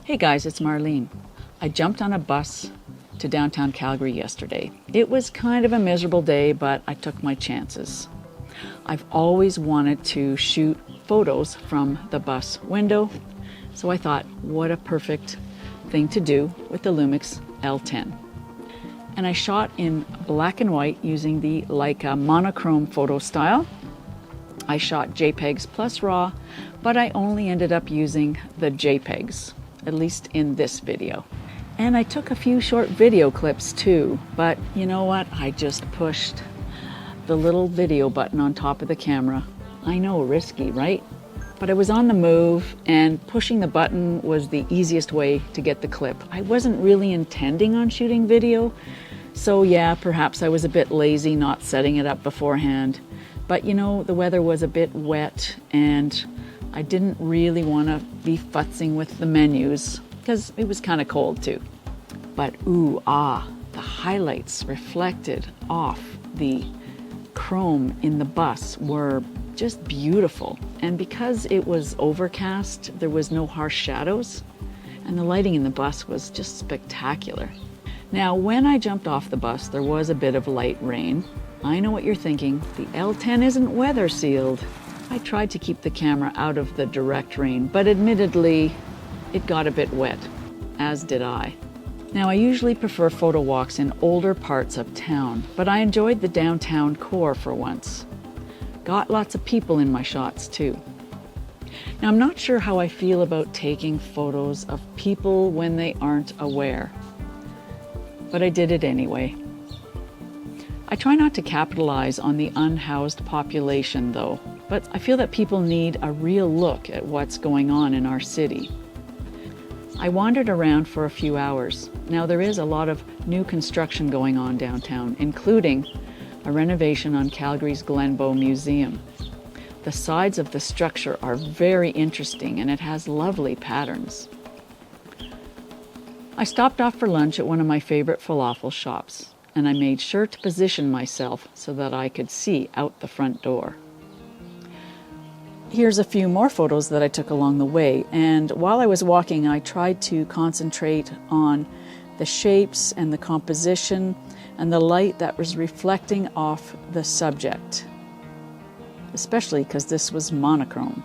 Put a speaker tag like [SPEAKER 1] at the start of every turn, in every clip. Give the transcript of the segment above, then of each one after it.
[SPEAKER 1] Hey guys, it's Marlene. I jumped on a bus to downtown Calgary yesterday. It was kind of a miserable day, but I took my chances. I've always wanted to shoot photos from the bus window, so I thought, what a perfect thing to do with the LUMIX L10. And I shot in black and white using the Leica Monochrome Photo Style. I shot JPEGs plus RAW, but I only ended up using the JPEGs, at least in this video. And I took a few short video clips too, but you know what? I just pushed the little video button on top of the camera. I know, risky, right? But I was on the move and pushing the button was the easiest way to get the clip. I wasn't really intending on shooting video, so yeah, perhaps I was a bit lazy not setting it up beforehand. But you know, the weather was a bit wet and I didn't really want to be futzing with the menus because it was kind of cold too. But the highlights reflected off the chrome in the bus were just beautiful. And because it was overcast, there was no harsh shadows, and the lighting in the bus was just spectacular. Now, when I jumped off the bus, there was a bit of light rain. I know what you're thinking, the L10 isn't weather sealed. I tried to keep the camera out of the direct rain, but admittedly, it got a bit wet, as did I. Now, I usually prefer photo walks in older parts of town, but I enjoyed the downtown core for once. Got lots of people in my shots too. Now, I'm not sure how I feel about taking photos of people when they aren't aware, but I did it anyway. I try not to capitalize on the unhoused population though, but I feel that people need a real look at what's going on in our city. I wandered around for a few hours. Now there is a lot of new construction going on downtown, including a renovation on Calgary's Glenbow Museum. The sides of the structure are very interesting and it has lovely patterns. I stopped off for lunch at one of my favorite falafel shops, and I made sure to position myself so that I could see out the front door. Here's a few more photos that I took along the way, and while I was walking I tried to concentrate on the shapes and the composition and the light that was reflecting off the subject, especially because this was monochrome.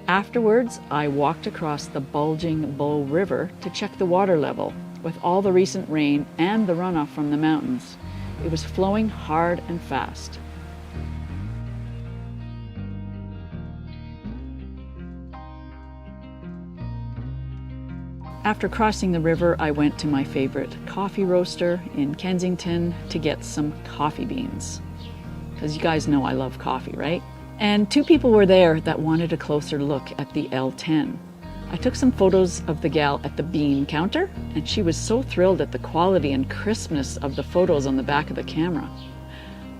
[SPEAKER 1] Afterwards, I walked across the bulging Bow River to check the water level. With all the recent rain and the runoff from the mountains, it was flowing hard and fast. After crossing the river, I went to my favorite coffee roaster in Kensington to get some coffee beans. Because you guys know I love coffee, right? And two people were there that wanted a closer look at the L10. I took some photos of the gal at the bean counter, and she was so thrilled at the quality and crispness of the photos on the back of the camera.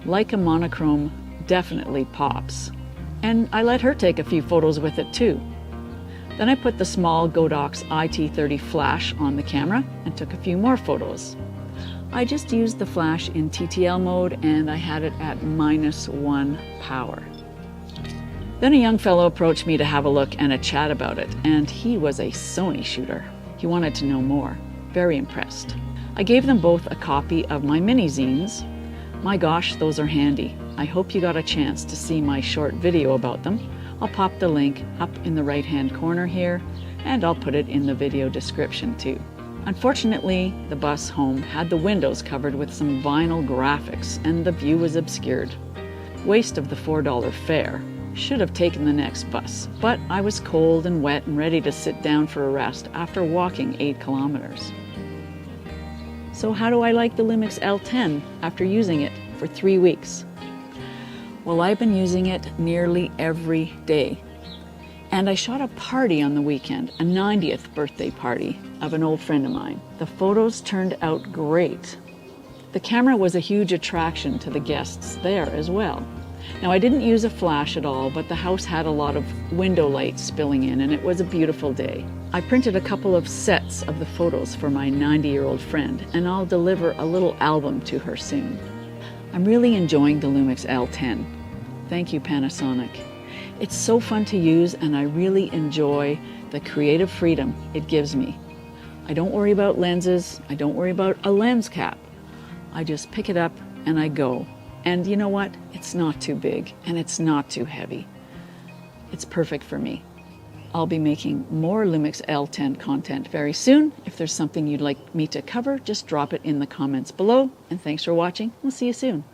[SPEAKER 1] Leica Monochrome definitely pops. And I let her take a few photos with it too. Then I put the small Godox IT30 flash on the camera and took a few more photos. I just used the flash in TTL mode and I had it at -1 power. Then a young fellow approached me to have a look and a chat about it, and he was a Sony shooter. He wanted to know more. Very impressed. I gave them both a copy of my mini zines. My gosh, those are handy. I hope you got a chance to see my short video about them. I'll pop the link up in the right-hand corner here, and I'll put it in the video description too. Unfortunately, the bus home had the windows covered with some vinyl graphics, and the view was obscured. Waste of the $4 fare. Should have taken the next bus, but I was cold and wet and ready to sit down for a rest after walking 8 kilometers. So how do I like the LUMIX L10 after using it for 3 weeks? Well, I've been using it nearly every day. And I shot a party on the weekend, a 90th birthday party of an old friend of mine. The photos turned out great. The camera was a huge attraction to the guests there as well. Now, I didn't use a flash at all, but the house had a lot of window light spilling in, and it was a beautiful day. I printed a couple of sets of the photos for my 90-year-old friend, and I'll deliver a little album to her soon. I'm really enjoying the LUMIX L10. Thank you, Panasonic. It's so fun to use, and I really enjoy the creative freedom it gives me. I don't worry about lenses. I don't worry about a lens cap. I just pick it up and I go. And you know what? It's not too big and it's not too heavy. It's perfect for me. I'll be making more LUMIX L10 content very soon. If there's something you'd like me to cover, just drop it in the comments below. And thanks for watching. We'll see you soon.